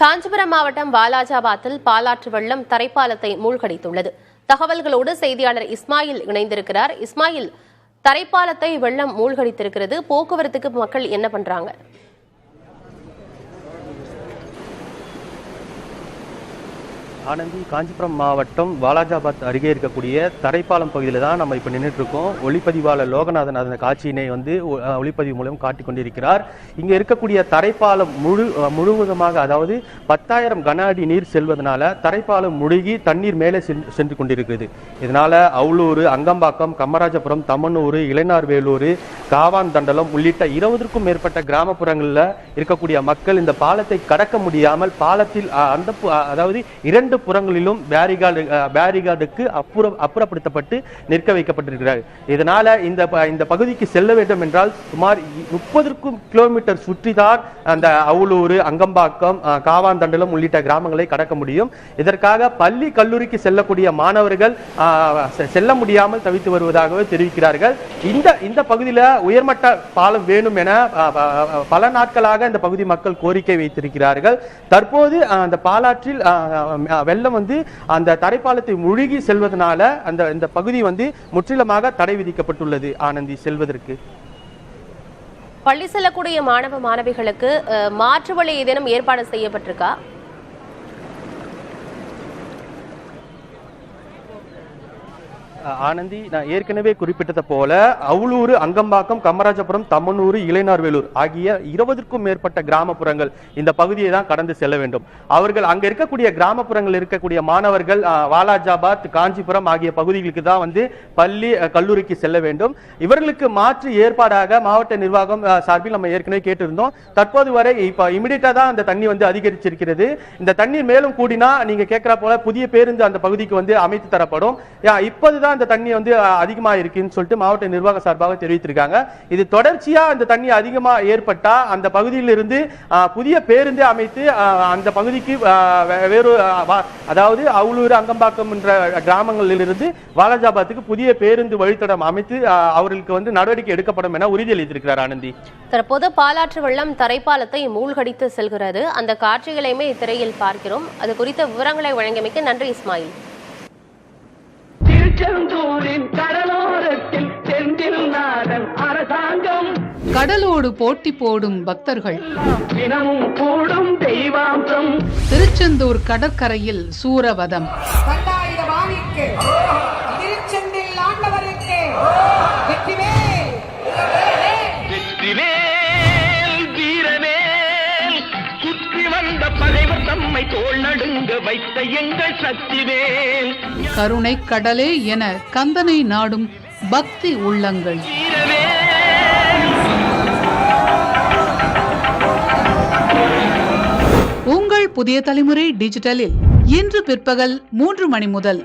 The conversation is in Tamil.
காஞ்சிபுரம் மாவட்டம் வாலாஜாபாத்தில் பாலாற்று வெள்ளம் தரைப்பாலத்தை மூழ்கடித்துள்ளது. தகவல்களோடு செய்தியாளர் இஸ்மாயில் இணைந்திருக்கிறார். இஸ்மாயில், தரைப்பாலத்தை வெள்ளம் மூழ்கடித்திருக்கிறது, போக்குவரத்துக்கு மக்கள் என்ன பண்றாங்க? ஆனந்தி, காஞ்சிபுரம் மாவட்டம் வாலாஜாபாத் அருகே இருக்கக்கூடிய தரைப்பாலம் பகுதியில் தான் நம்ம இப்போ நின்றுட்டு இருக்கோம். ஒளிப்பதிவாளர் லோகநாதன் அதன் காட்சியினை ஒளிப்பதிவு மூலம் காட்டிக் கொண்டிருக்கிறார். இங்கே இருக்கக்கூடிய தரைப்பாலம் முழுவதுமாக, அதாவது 10,000 கன அடி நீர் செல்வதனால தரைப்பாலம் முழுகி தண்ணீர் மேலே சென்று கொண்டிருக்கிறது. இதனால அவுளூர், அங்கம்பாக்கம், கம்மராஜபுரம், தமனூர், இளைஞர்வேலூர், காவான் தண்டலம் உள்ளிட்ட 20க்கும் மேற்பட்ட கிராமப்புறங்களில் இருக்கக்கூடிய மக்கள் இந்த பாலத்தை கடக்க முடியாமல் பாலத்தில் அதாவது 2 புறங்களிலும் பேரிகார்டுக்கு அப்புறப்படுத்தப்பட்டு நிற்க வைக்கப்பட்டிருக்கிறார். இதனால இந்த பகுதிக்கு செல்ல வேண்டும் என்றால் சுமார் 30 கிலோமீட்டர் சுற்றிதான் அந்த அவுளூர், அங்கம்பாக்கம், காவாந்தண்டலம் உள்ளிட்ட கிராமங்களை கடக்க முடியும். இதற்காக பள்ளி கல்லூரிக்கு செல்லக்கூடிய மாணவர்கள் செல்ல முடியாமல் தவித்து வருவதாகவே தெரிவிக்கிறார்கள். இந்த பகுதியில் உயர்மட்ட பாலம் வேணும் என பல நாட்களாக இந்த பகுதி மக்கள் கோரிக்கை வைத்திருக்கிறார்கள். தற்போது அந்த பாலாற்றில் வெள்ளம் அந்த தரைப்பாலத்தை முழுகி செல்வதனால இந்த பகுதி முற்றிலுமாக தடை விதிக்கப்பட்டுள்ளது. ஆனந்தி, செல்வதற்கு பள்ளி செல்லக்கூடிய மாணவ மாணவிகளுக்கு மாற்று வழி ஏதேனும் ஏற்பாடு செய்யப்பட்டிருக்கா? ஆனந்தி, நான் ஏற்கனவே குறிப்பிட்டது போல அவுளூர், அங்கம்பாக்கம், கம்மராஜபுரம், தமனூர், இளைஞர்வேலூர் ஆகிய 20க்கும் மேற்பட்ட கிராமப்புறங்கள் இந்த பகுதியை தான் கடந்து செல்ல வேண்டும். அவர்கள் அங்க இருக்கக்கூடிய கிராமப்புறங்கள் இருக்கக்கூடிய மாணவர்கள் வாலாஜாபாத், காஞ்சிபுரம் ஆகிய பகுதிகளுக்கு தான் பள்ளி கல்லூரிக்கு செல்ல வேண்டும். இவர்களுக்கு மாற்று ஏற்பாடாக மாவட்ட நிர்வாகம் சார்பில் நம்ம ஏற்கனவே கேட்டிருந்தோம். தற்போது வரை இப்ப இமிடியேட்டா தான் அந்த தண்ணி அதிகரிச்சிருக்கிறது. இந்த தண்ணீர் மேலும் கூடினா நீங்க கேட்கிற போல புதிய பேருந்து அந்த பகுதிக்கு அமைத்து தரப்படும். இப்போதுதான் இந்த தண்ணி அதிகமா இருக்குன்னு சொல்லிட்டு மாவட்ட நிர்வாக சார்பாக தெரிவித்திருக்காங்க. இது தொடர்ச்சியா இந்த தண்ணி அதிகமா ஏற்பட்டா அந்த பகுதியில் இருந்து புதிய பேருந்தே அமைத்து அந்த பகுதிக்கு வேறு, அதாவது அவுளூர், அங்கம்பாக்கம் என்ற கிராமங்களில் இருந்து வாலாஜாபாத்துக்கு புதிய பேருந்து வழித்தடம் அமைத்து அவர்களுக்கு நடவடிக்கை எடுக்கப்படும் என உறுதியளித்திருக்கிறார். ஆனந்தி, தற்போது பாலாற்று வெள்ளம் தரைப்பாலத்தை மூழ்கடித்து செல்கிறது. அந்த காட்சிகளையுமே திரையில் பார்க்கிறோம். அது குறித்த விவரங்களை வழங்கியமைக்கு நன்றி இஸ்மாயில். கடலோடு போட்டி போடும் பக்தர்கள் தினமும் கூடும் தெய்வாம்சம். திருச்செந்தூர் கடற்கரையில் சூரவதம். திருச்செந்தில் ஆண்டவருக்கு வீரவேல் சுற்றி வந்த பகைவர் தம்மை தோள் நடுங்க வைத்த எங்கள் சக்திவேல். கருணை கடலே என கந்தனை நாடும் பக்தி உள்ளங்கள். உங்கள் புதிய தலைமுறை டிஜிட்டலில் இன்று பிற்பகல் 3 மணி முதல்.